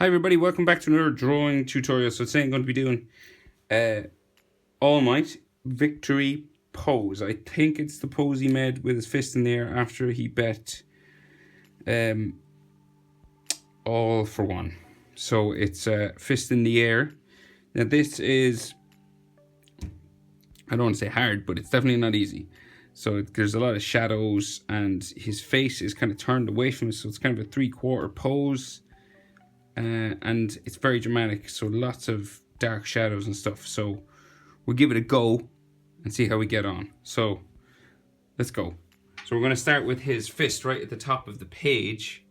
Hi everybody, welcome back to another drawing tutorial. So today I'm going to be doing All Might victory pose. I think it's the pose he made with his fist in the air after he bet all for one. So it's fist in the air. Now this is, I don't want to say hard, but it's definitely not easy. So there's a lot of shadows and his face is kind of turned away from us, so it's kind of a 3/4 pose. And it's very dramatic, so lots of dark shadows and stuff. So we'll give it a go and see how we get on. So let's go. So we're going to start with his fist right at the top of the page.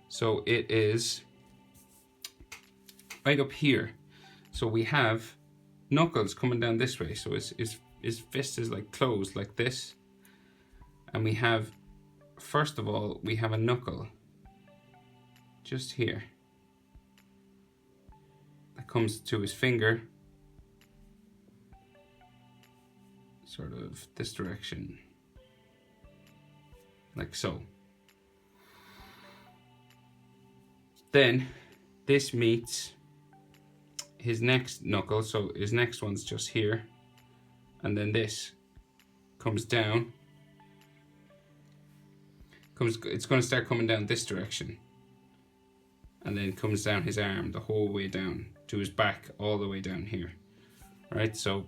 So it is right up here. So we have knuckles coming down this way. So his fist is like closed like this. And we have, first of all, we have a knuckle just here that comes to his finger, sort of this direction, like so. Then this meets his next knuckle, so his next one's just here, and then this comes down, it's going to start coming down this direction, and then comes down his arm the whole way down to his back, all the way down here. Right, so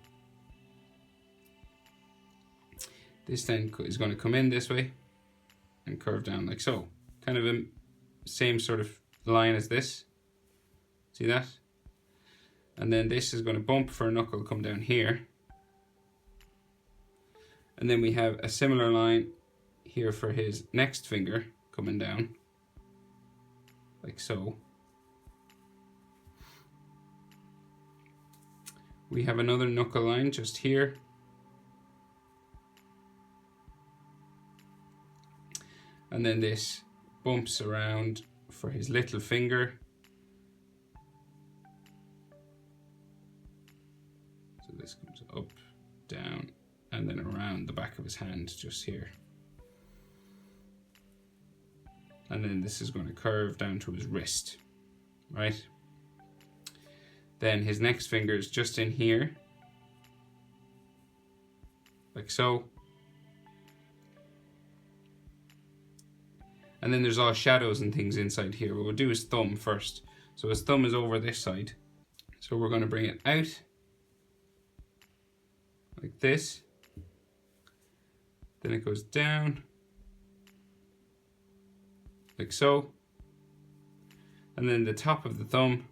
this then is going to come in this way and curve down like so. Kind of a same sort of line as this. See that? And then this is going to bump for a knuckle, come down here. And then we have a similar line here for his next finger coming down, like so. We have another knuckle line just here. And then this bumps around for his little finger. So this comes up, down, and then around the back of his hand just here. And then this is going to curve down to his wrist, right? Then his next finger is just in here, like so. And then there's all shadows and things inside here. What we'll do is thumb first. So his thumb is over this side. So we're going to bring it out, like this. Then it goes down, like so. And then the top of the thumb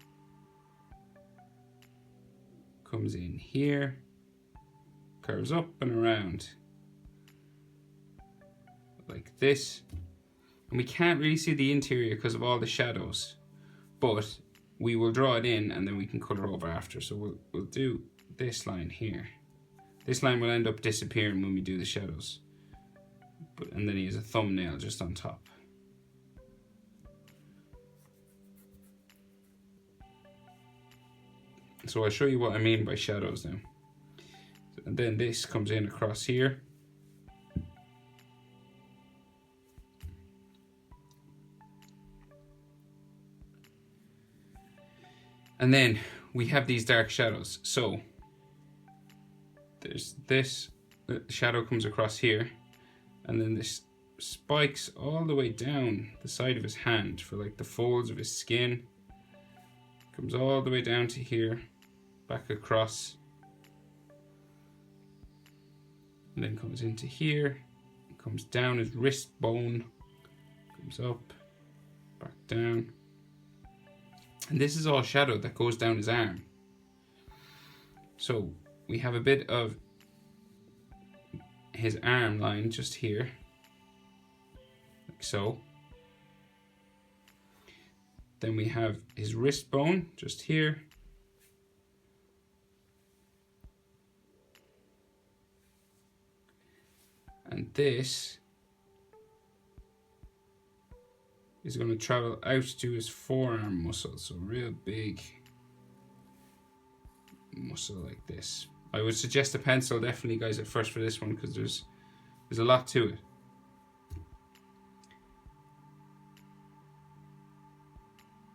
comes in here, curves up and around, like this. And we can't really see the interior because of all the shadows, but we will draw it in and then we can color over after. So we'll do this line here. This line will end up disappearing when we do the shadows. And then he has a thumbnail just on top. So I'll show you what I mean by shadows now. And then this comes in across here. And then we have these dark shadows. So there's this shadow comes across here, and then this spikes all the way down the side of his hand for like the folds of his skin. Comes all the way down to here, back across, and then comes into here, comes down his wrist bone, comes up, back down. And this is all shadow that goes down his arm. So we have a bit of his arm line just here, like so. Then we have his wrist bone just here. And this is going to travel out to his forearm muscle, so real big muscle like this. I would suggest a pencil definitely, guys, at first for this one, because there's a lot to it.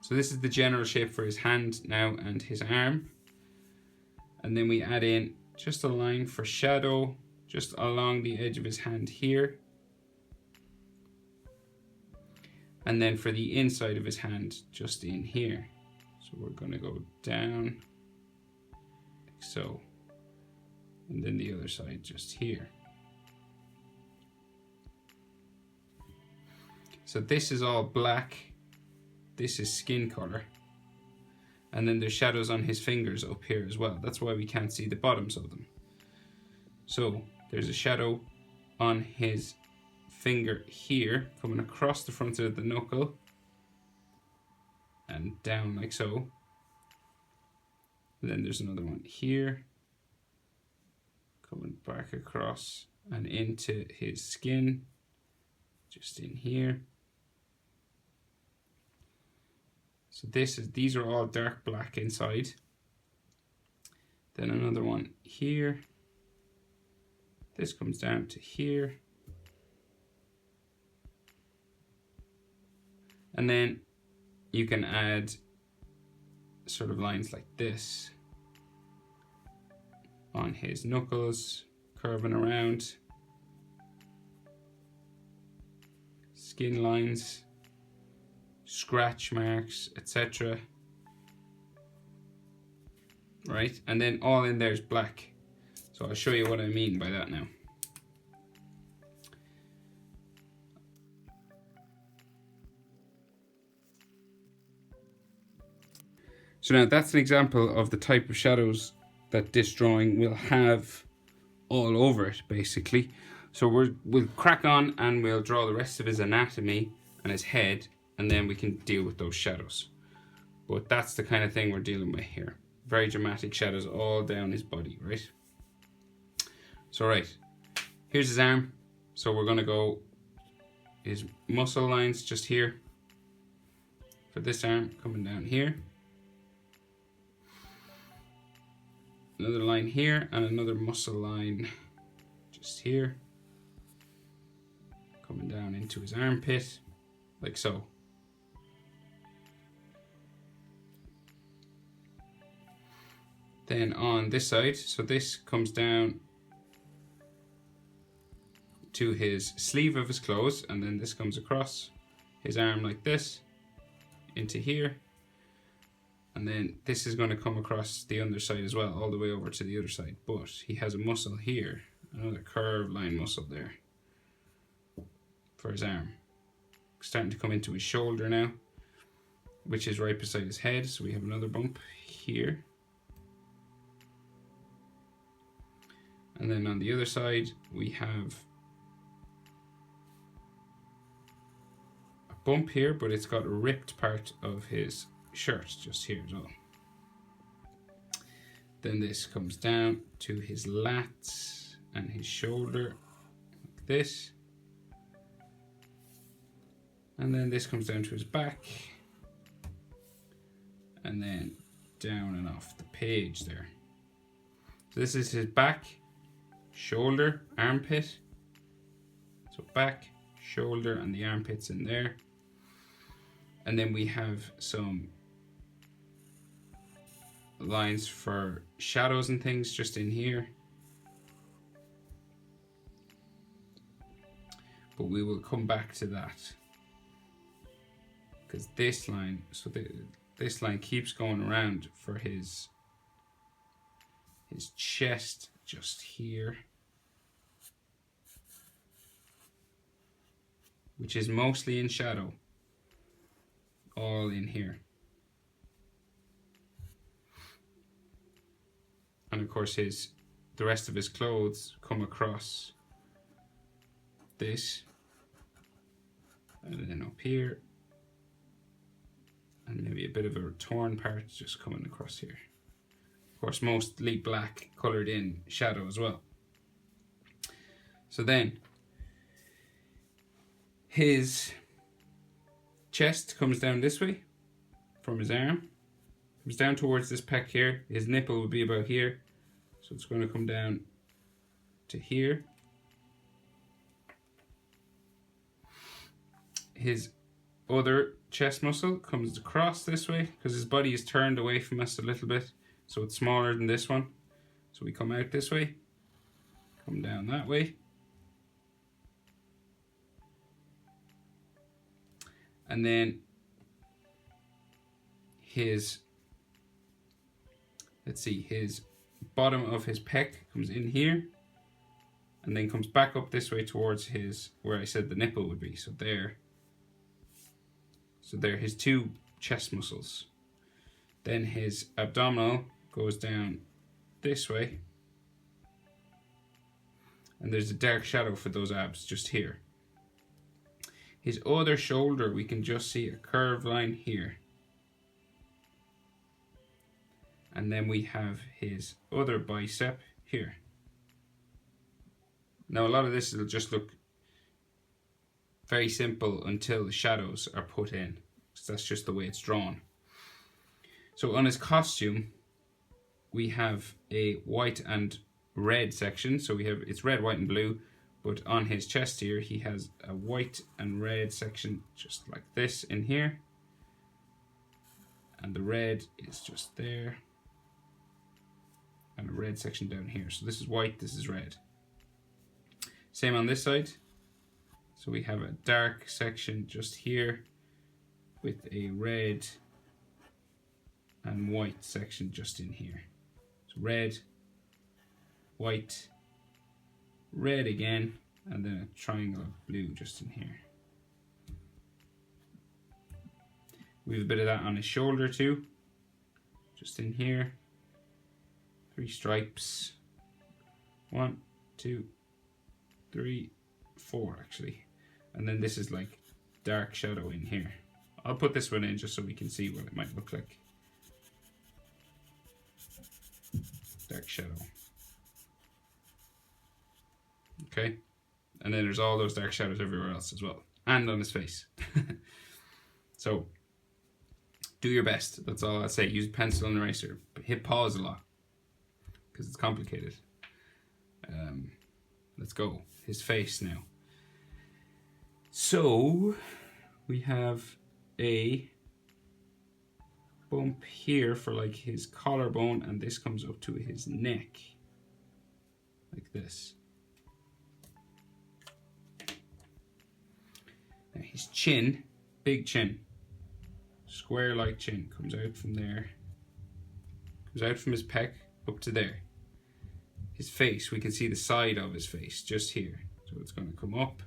So this is the general shape for his hand now and his arm. And then we add in just a line for shadow just along the edge of his hand here. And then for the inside of his hand, just in here. So we're going to go down like so. And then the other side just here. So this is all black. This is skin color. And then there's shadows on his fingers up here as well. That's why we can't see the bottoms of them. So there's a shadow on his finger here, coming across the front of the knuckle and down like so. And then there's another one here, coming back across and into his skin, just in here. So these are all dark black inside. Then another one here. This comes down to here. And then you can add sort of lines like this on his knuckles, curving around. Skin lines, scratch marks, etc. Right? And then all in there is black. So I'll show you what I mean by that now. So now that's an example of the type of shadows that this drawing will have all over it, basically. So we'll crack on and we'll draw the rest of his anatomy and his head, and then we can deal with those shadows. But that's the kind of thing we're dealing with here. Very dramatic shadows all down his body, right? So right, here's his arm. So we're gonna go his muscle lines just here. For this arm, coming down here. Another line here and another muscle line just here. Coming down into his armpit, like so. Then on this side, so this comes down to his sleeve of his clothes, and then this comes across his arm like this into here, and then this is going to come across the underside as well, all the way over to the other side. But he has a muscle here, another curved line muscle there for his arm, starting to come into his shoulder now, which is right beside his head. So we have another bump here. And then on the other side, we have a bump here, but it's got a ripped part of his shirt just here as well. Then this comes down to his lats and his shoulder, like this. And then this comes down to his back. And then down and off the page there. So this is his back, shoulder, armpit. So back, shoulder, and the armpits in there. And then we have some lines for shadows and things just in here. But we will come back to that. Because this line, this line keeps going around for his chest just here, which is mostly in shadow, all in here. And of course the rest of his clothes come across this, and then up here, and maybe a bit of a torn part just coming across here. Of course, mostly black, colored in shadow as well. So then his chest comes down this way from his arm, comes down towards this pec here. His nipple will be about here, so it's going to come down to here. His other chest muscle comes across this way because his body is turned away from us a little bit, so it's smaller than this one. So we come out this way, come down that way, and then his, let's see, his bottom of his pec comes in here and then comes back up this way towards his, where I said the nipple would be. So there. So there, his two chest muscles. Then his abdominal goes down this way. And there's a dark shadow for those abs just here. His other shoulder, we can just see a curved line here. And then we have his other bicep here. Now a lot of this will just look very simple until the shadows are put in. So that's just the way it's drawn. So on his costume, we have a white and red section. So we have, it's red, white and blue. But on his chest here, he has a white and red section just like this in here. And the red is just there. And a red section down here. So this is white, this is red. Same on this side. So we have a dark section just here with a red and white section just in here. So red, white, red again, and then a triangle of blue just in here. We have a bit of that on his shoulder too, just in here. 3 stripes. 1, 2, 3, 4 actually. And then this is like dark shadow in here. I'll put this one in just so we can see what it might look like. Dark shadow. Okay. And then there's all those dark shadows everywhere else as well. And on his face. So, do your best. That's all I say. Use pencil and eraser. But hit pause a lot. Because it's complicated. Let's go. His face now. So, we have a bump here for like his collarbone, and this comes up to his neck. Like this. Now his chin, big chin, square like chin, comes out from there. Comes out from his pec up to there. His face, we can see the side of his face just here. So it's going to come up.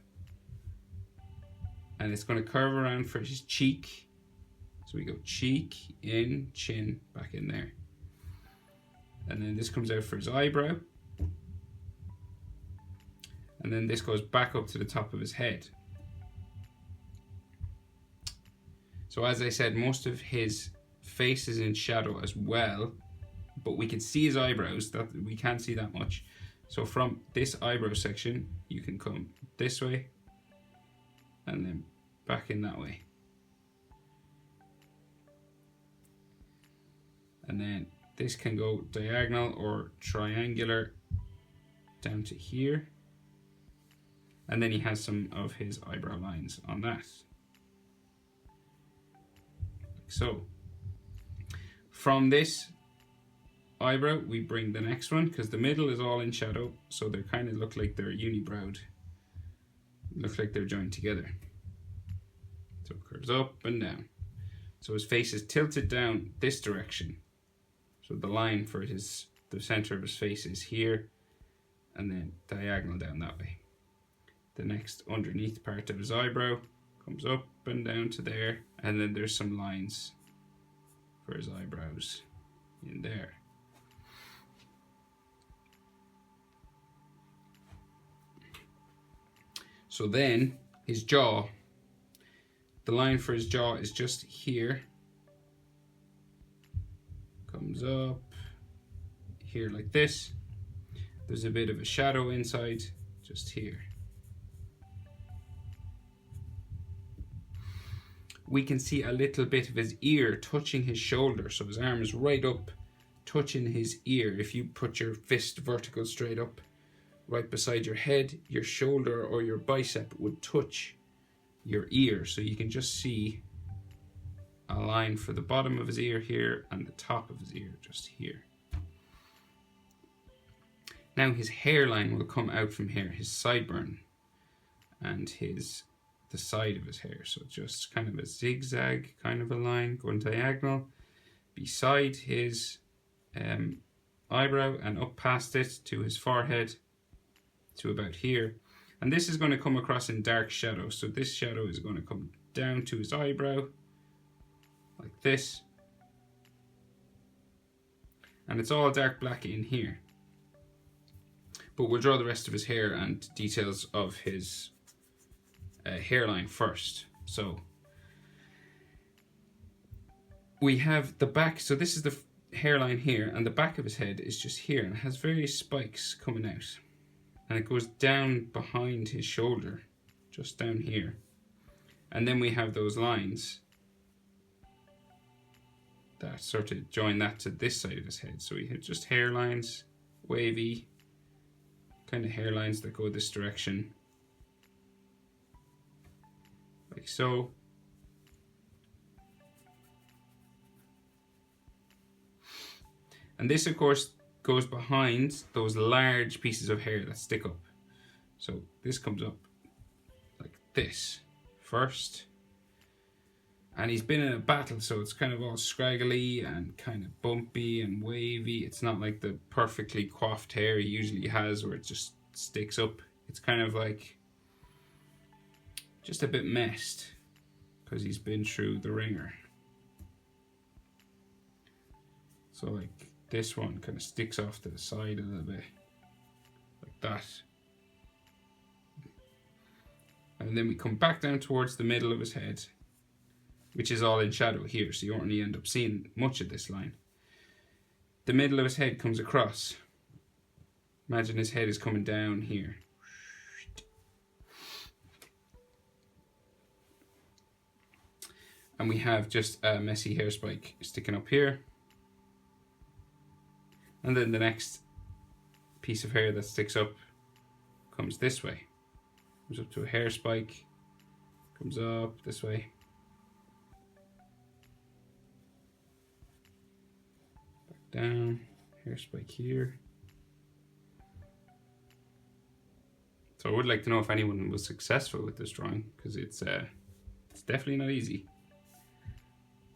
And it's going to curve around for his cheek. So we go cheek, in, chin, back in there. And then this comes out for his eyebrow. And then this goes back up to the top of his head. So as I said, most of his face is in shadow as well. But we can see his eyebrows, that we can't see that much. So from this eyebrow section, you can come this way and then back in that way. And then this can go diagonal or triangular down to here. And then he has some of his eyebrow lines on that. Like so. From this eyebrow, we bring the next one, because the middle is all in shadow, so they kind of look like they're unibrowed. Look like they're joined together. So it curves up and down. So his face is tilted down this direction. So the line for the center of his face is here, and then diagonal down that way. The next underneath part of his eyebrow comes up and down to there, and then there's some lines for his eyebrows in there. So then his jaw, the line for his jaw is just here. Comes up here like this. There's a bit of a shadow inside just here. We can see a little bit of his ear touching his shoulder. So his arm is right up, touching his ear. If you put your fist vertical straight up, right beside your head, your shoulder or your bicep would touch your ear. So you can just see a line for the bottom of his ear here and the top of his ear just here. Now his hairline will come out from here, his sideburn and the side of his hair. So just kind of a zigzag kind of a line going diagonal beside his eyebrow and up past it to his forehead to about here. And this is going to come across in dark shadow. So this shadow is going to come down to his eyebrow like this. And it's all dark black in here. But we'll draw the rest of his hair and details of his hairline first. So we have the back. So this is the hairline here, and the back of his head is just here, and it has various spikes coming out. And it goes down behind his shoulder, just down here. And then we have those lines that sort of join that to this side of his head. So we have just hairlines, wavy, kind of hairlines that go this direction, like so. And this, of course, goes behind those large pieces of hair that stick up. So this comes up like this first. And he's been in a battle, so it's kind of all scraggly and kind of bumpy and wavy. It's not like the perfectly coiffed hair he usually has where it just sticks up. It's kind of like just a bit messed because he's been through the ringer. So like this one kind of sticks off to the side a little bit, like that. And then we come back down towards the middle of his head, which is all in shadow here, so you won't really end up seeing much of this line. The middle of his head comes across. Imagine his head is coming down here. And we have just a messy hair spike sticking up here. And then the next piece of hair that sticks up comes this way. Comes up to a hair spike, comes up this way. Back down, hair spike here. So I would like to know if anyone was successful with this drawing, because it's definitely not easy.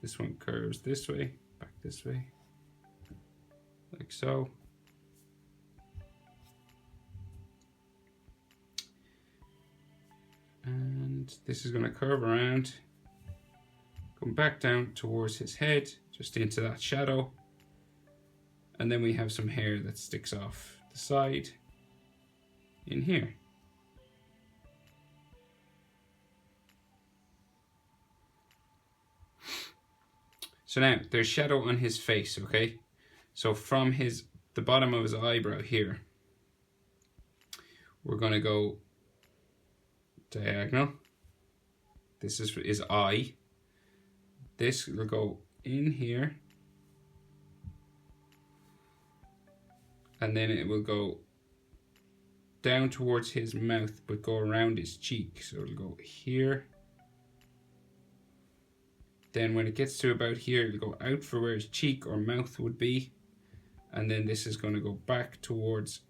This one curves this way, back this way, like so. And this is going to curve around, come back down towards his head, just into that shadow. And then we have some hair that sticks off the side in here. So now there's shadow on his face, okay? So from the bottom of his eyebrow here, we're going to go diagonal. This is his eye. This will go in here. And then it will go down towards his mouth, but go around his cheek. So it'll go here. Then when it gets to about here, it'll go out for where his cheek or mouth would be. And then this is going to go back towards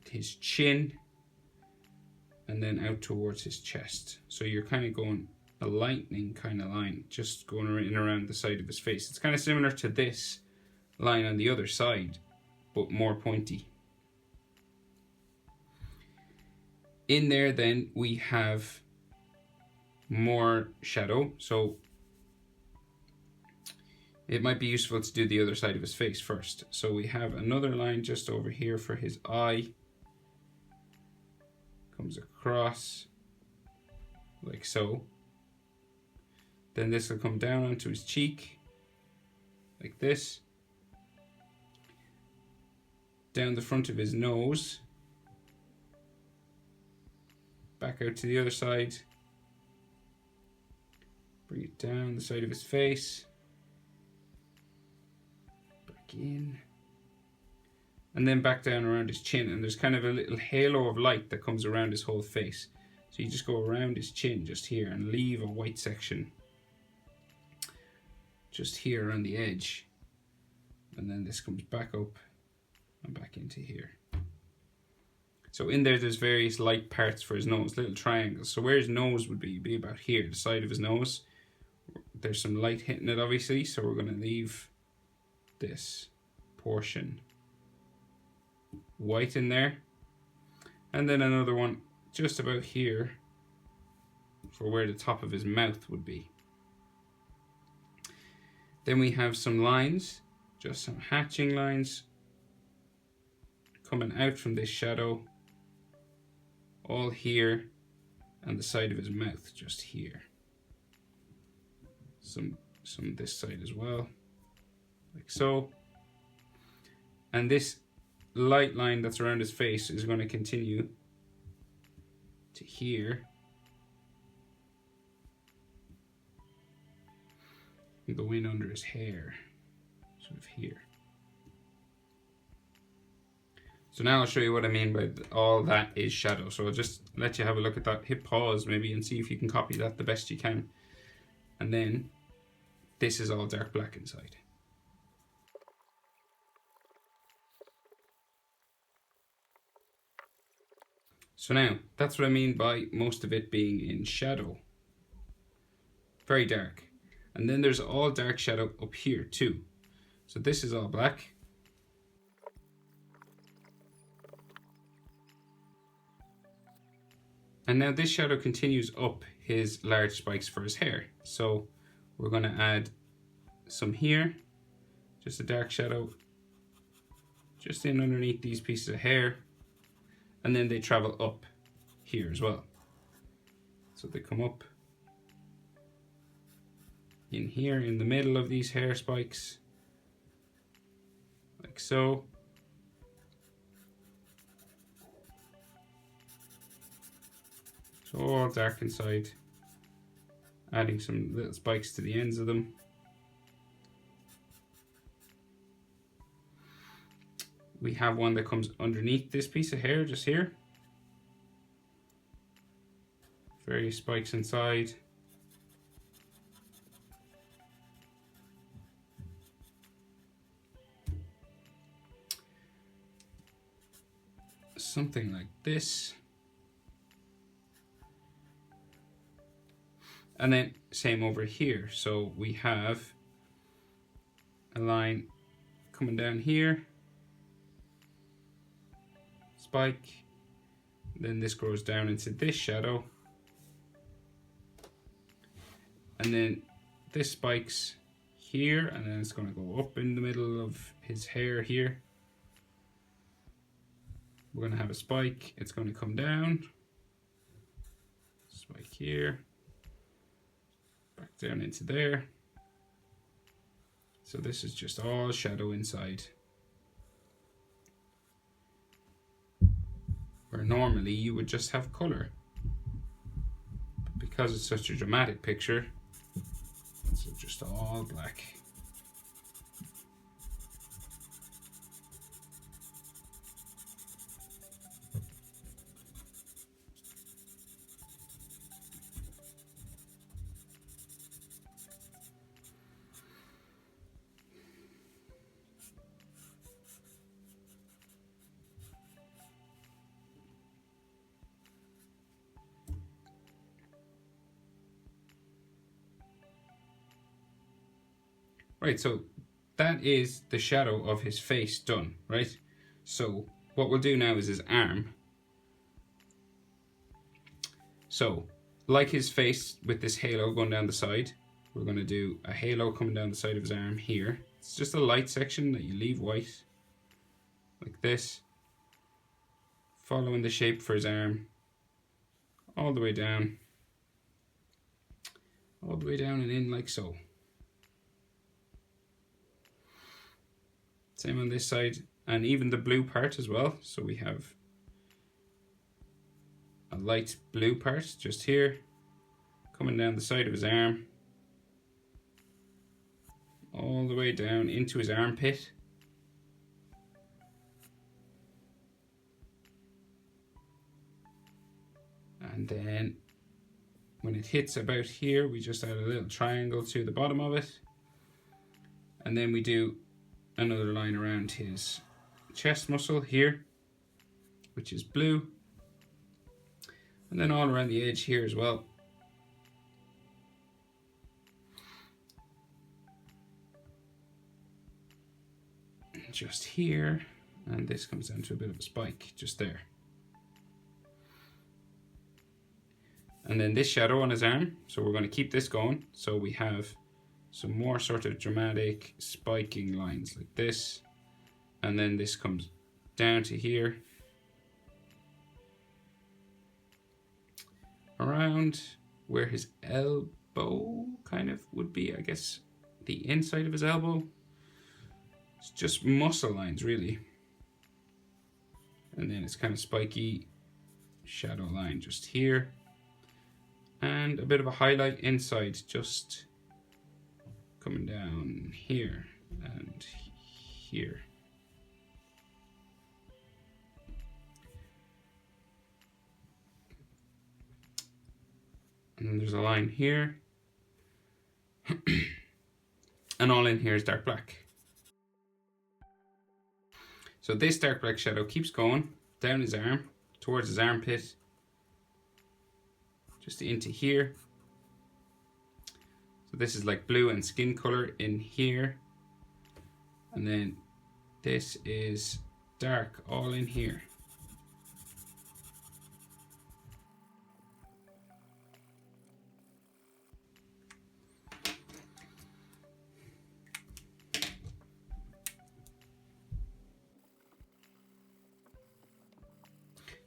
his chin. And then out towards his chest. So you're kind of going a lightning kind of line, just going in around the side of his face. It's kind of similar to this line on the other side, but more pointy. In there then we have more shadow, so it might be useful to do the other side of his face first. So we have another line just over here for his eye. Comes across like so. Then this will come down onto his cheek like this. Down the front of his nose. Back out to the other side. Bring it down the side of his face. Back in. And then back down around his chin, and there's kind of a little halo of light that comes around his whole face. So you just go around his chin just here and leave a white section just here around the edge. And then this comes back up and back into here. So in there's various light parts for his nose, little triangles. So where his nose would be about here, the side of his nose. There's some light hitting it obviously, so we're going to leave this portion white in there. And then another one just about here for where the top of his mouth would be. Then we have some lines, just some hatching lines coming out from this shadow, all here, and the side of his mouth just here. Some this side as well, like so. And this light line that's around his face is going to continue to here and go in under his hair, sort of here. So now I'll show you what I mean by all that is shadow. So I'll just let you have a look at that, hit pause maybe and see if you can copy that the best you can. And then this is all dark black inside. So now, that's what I mean by most of it being in shadow. Very dark. And then there's all dark shadow up here too. So this is all black. And now this shadow continues up his large spikes for his hair. So we're going to add some here, just a dark shadow, just in underneath these pieces of hair. And then they travel up here as well. So they come up in here in the middle of these hair spikes, like so. So all dark inside, adding some little spikes to the ends of them. We have one that comes underneath this piece of hair, just here. Various spikes inside. Something like this. And then same over here. So we have a line coming down here. Spike, then this goes down into this shadow, and then this spikes here, and then it's going to go up in the middle of his hair here. We're going to have a spike, it's going to come down, spike here, back down into there. So this is just all shadow inside. Where normally you would just have color. But because it's such a dramatic picture, it's just all black. Right, so that is the shadow of his face done, right? So what we'll do now is his arm. So, like his face with this halo going down the side, we're going to do a halo coming down the side of his arm here. It's just a light section that you leave white, like this, following the shape for his arm, all the way down and in like so. Same on this side, and even the blue part as well. So we have a light blue part just here, coming down the side of his arm, all the way down into his armpit. And then when it hits about here, we just add a little triangle to the bottom of it. And then we do another line around his chest muscle here, which is blue. And then all around the edge here as well. Just here, and this comes down to a bit of a spike just there. And then this shadow on his arm, so we're going to keep this going. So we have some more sort of dramatic spiking lines like this, and then this comes down to here, around where his elbow kind of would be, I guess the inside of his elbow. It's just muscle lines really, and then it's kind of spiky shadow line just here, and a bit of a highlight inside just coming down here and here. And then there's a line here. And all in here is dark black. So this dark black shadow keeps going down his arm, towards his armpit, just into here. So this is like blue and skin color in here. And then this is dark all in here.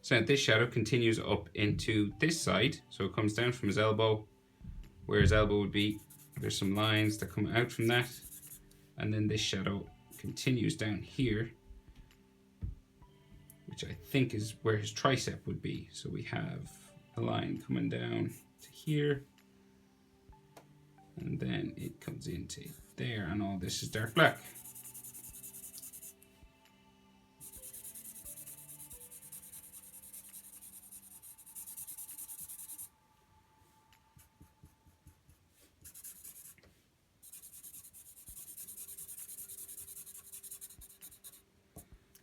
So this shadow continues up into this side. So it comes down from his elbow, where his elbow would be. There's some lines that come out from that. And then this shadow continues down here, which I think is where his tricep would be. So we have a line coming down to here. And then it comes into there, and all this is dark black.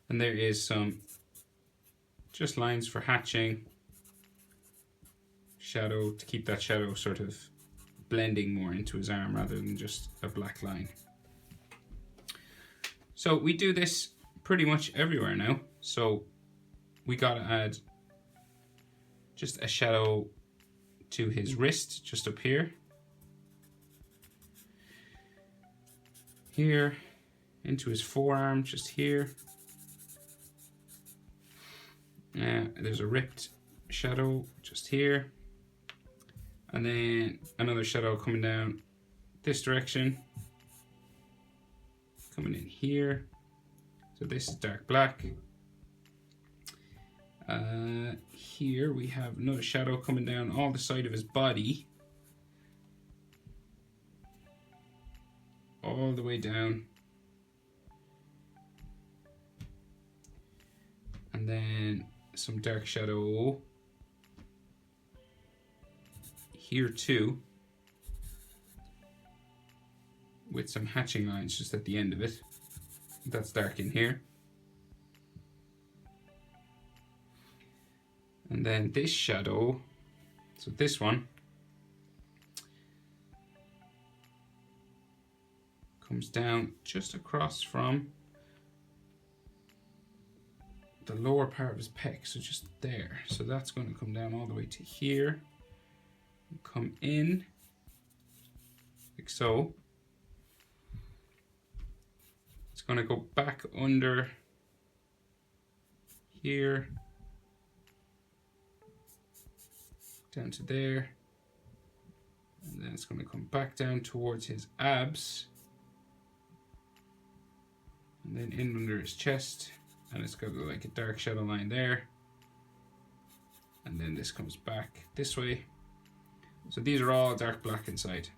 And there is some just lines for hatching, shadow, to keep that shadow sort of blending more into his arm rather than just a black line. So we do this pretty much everywhere now. So we gotta add just a shadow to his wrist, just up here. Here, into his forearm, just here. There's a ripped shadow just here, and then another shadow coming down this direction, coming in here. So this is dark black. Here we have another shadow coming down all the side of his body, all the way down. And then some dark shadow here too, with some hatching lines just at the end of it. That's dark in here. And then this shadow, so this one, comes down just across from the lower part of his pec, so just there. So that's going to come down all the way to here, and come in like so. It's going to go back under here, down to there, and then it's going to come back down towards his abs, and then in under his chest. And it's got like a dark shadow line there. And then this comes back this way. So these are all dark black inside.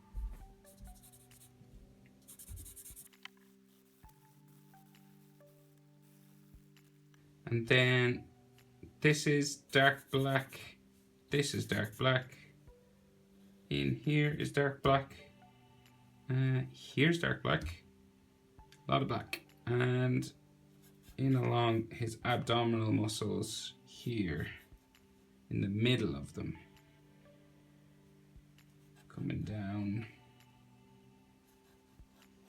And then this is dark black. This is dark black. In here is dark black. Here's dark black. A lot of black. And in along his abdominal muscles here, in the middle of them. Coming down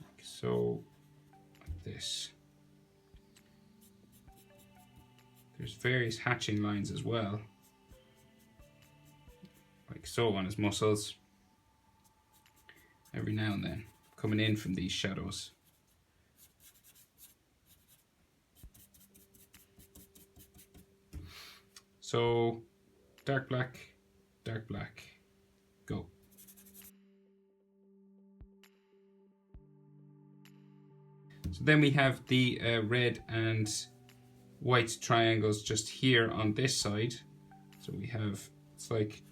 like so, like this. There's various hatching lines as well, like so on his muscles. Every now and then, coming in from these shadows. So, dark black, go. So then we have the red and white triangles just here on this side. So we have, it's like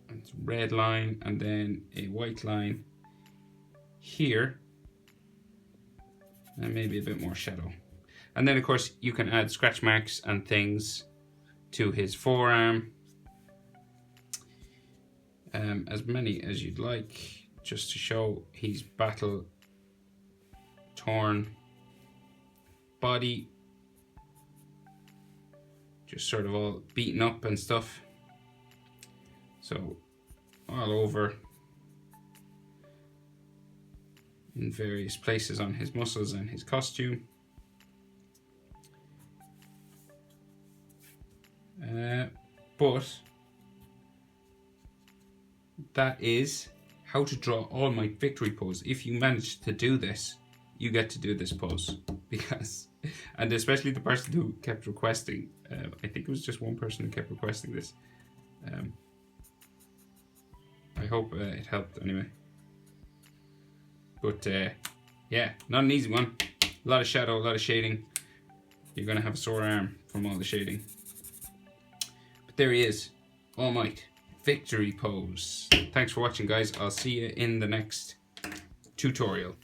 it's a red line and then a white line here, and maybe a bit more shadow. And then of course you can add scratch marks and things to his forearm, as many as you'd like, just to show he's battle torn body, just sort of all beaten up and stuff. So all over in various places on his muscles and his costume. But that is how to draw All Might victory pose. If you manage to do this, you get to do this pose, because, and especially the person who kept requesting, I think it was just one person who kept requesting this. I hope it helped anyway. But yeah, not an easy one. A lot of shadow, a lot of shading. You're gonna have a sore arm from all the shading. But there he is, All Might victory pose. Thanks for watching, guys. I'll see you in the next tutorial.